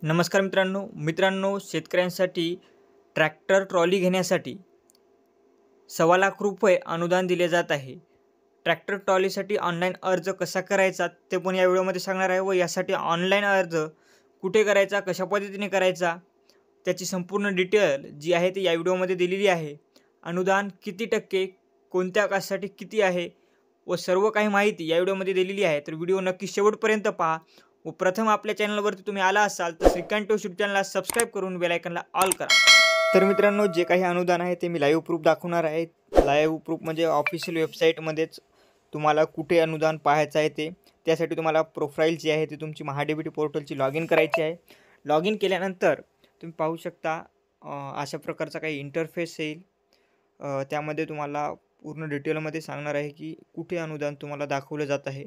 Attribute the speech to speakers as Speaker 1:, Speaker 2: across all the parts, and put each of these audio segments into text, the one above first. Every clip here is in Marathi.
Speaker 1: नमस्कार मित्रांनो शेतकऱ्यांसाठी ट्रॅक्टर ट्रॉली घेण्यासाठी 1.25 लाख रुपये अनुदान दिले जात आहे। ट्रॅक्टर ट्रॉलीसाठी ऑनलाईन अर्ज कसा करायचा ते पण या व्हिडिओमध्ये सांगणार आहे व यासाठी ऑनलाईन अर्ज कुठे करायचा, कशा पद्धतीने करायचा त्याची संपूर्ण डिटेल जी आहे ती या व्हिडिओमध्ये दिलेली आहे। अनुदान किती टक्के, कोणत्या कामासाठी किती आहे व सर्व काही माहिती या व्हिडिओमध्ये दिलेली आहे। तर व्हिडिओ नक्की शेवटपर्यंत पहा व प्रथम आपल्या चॅनलवरती तुम्ही आला असाल तर श्रीकांत यूट्यूब चॅनलला सबस्क्राइब करून बेल आयकॉनला ऑल करा। तर मित्रांनो, जे काही अनुदान आहे ते मी लाईव्ह प्रूफ दाखवणार आहे। लाईव्ह प्रूफ म्हणजे ऑफिशियल वेबसाईटमध्येच तुम्हाला कुठे अनुदान पाहायचं आहे ते। त्यासाठी तुम्हाला प्रोफाईल जी आहे ती तुमची महाडीबीटी पोर्टलची लॉग इन करायची आहे। लॉग इन केल्यानंतर तुम्ही पाहू शकता अशा प्रकारचा काही इंटरफेस येईल। त्यामध्ये तुम्हाला पूर्ण डिटेलमध्ये सांगणार आहे की कुठे अनुदान तुम्हाला दाखवलं जात आहे।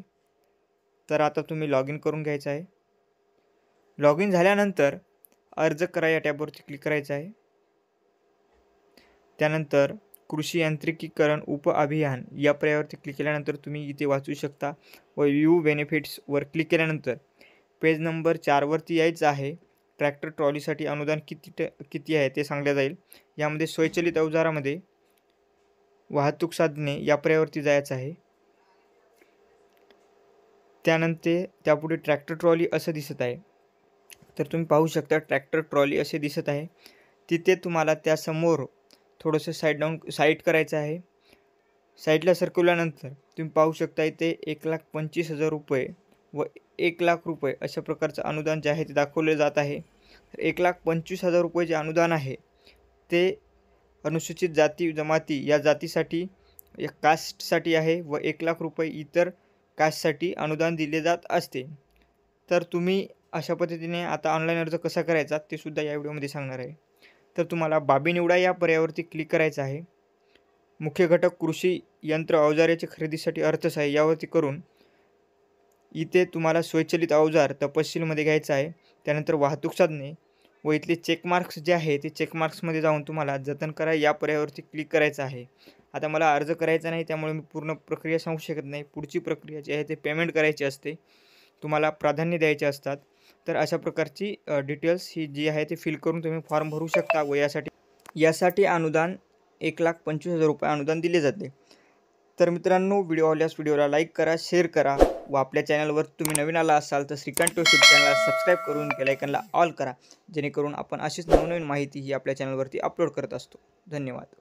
Speaker 1: तर आता तुम्ही लॉग इन करून घ्यायचं आहे। लॉग इन झाल्यानंतर अर्ज करा या टॅबवरती क्लिक करायचं आहे। त्यानंतर कृषी यांत्रिकीकरण उप अभियान या पर्यायावरती क्लिक केल्यानंतर तुम्ही इथे वाचू शकता व व्ह्यू बेनिफिट्सवर क्लिक केल्यानंतर पेज नंबर 4 वरती यायचं आहे। ट्रॅक्टर ट्रॉलीसाठी अनुदान किती आहे ते सांगले जाईल। यामध्ये स्वयंचलित अवजारामध्ये वाहतूक साधने या पर्यायावरती जायचं आहे। त्यानंतर त्यापुढे ट्रॅक्टर ट्रॉली असं दिसत आहे। तर तुम्ही पाहू शकता ट्रॅक्टर ट्रॉली असे दिसत आहे। तिथे तुम्हाला त्यासमोर थोडंसं साईड करायचं आहे। साईडला सरकवल्यानंतर तुम्ही पाहू शकता इथे 1,25,000 रुपये व 1 लाख रुपये अशा प्रकारचं अनुदान जे आहे ते दाखवले जात आहे। तर 1,25,000 रुपये जे अनुदान आहे ते अनुसूचित जाती जमाती या जातीसाठी या कास्टसाठी आहे व 1 लाख रुपये इतर कास्टसाठी अनुदान दिले जात असते। तर तुम्ही अशा पद्धतीने आता ऑनलाईन अर्ज कसा करायचा ते सुद्धा या व्हिडिओमध्ये सांगणार आहे। तर तुम्हाला बाबी निवडा या पर्यायावरती क्लिक करायचं आहे। मुख्य घटक कृषी यंत्र अवजाराची खरेदीसाठी अर्थसहाय्य यावरती करून इथे तुम्हाला स्वयंचलित अवजार तपशीलमध्ये घ्यायचं आहे। त्यानंतर वाहतूक साधने व इथले चेकमार्क्स जे आहे ते चेकमार्क्समध्ये जाऊन तुम्हाला जतन करा या पर्यायावरती क्लिक करायचं आहे। आता मला अर्ज करायचा नाही त्यामुळे मी पूर्ण प्रक्रिया सांगू शकत नाही। पुढची प्रक्रिया जी आहे ते पेमेंट करायची असते, तुम्हाला प्राधान्य द्यायचे असतात। तर अशा प्रकारची डिटेल्स ही जी आहे ते फिल करून तुम्ही फॉर्म भरू शकता व यासाठी अनुदान 1,25,000 रुपये अनुदान दिले जाते। तर मित्रांनो, व्हिडिओ आवडल्यास व्हिडिओला लाईक करा, शेअर करा व आपल्या चॅनलवर तुम्ही नवीन आला असाल तर श्रीकांत यूट्यूब चॅनलला सबस्क्राइब करून बेल आयकॉनला ऑल करा, जेणेकरून आपण अशीच नवनवीन माहिती ही आपल्या चॅनलवरती अपलोड करत असतो। धन्यवाद।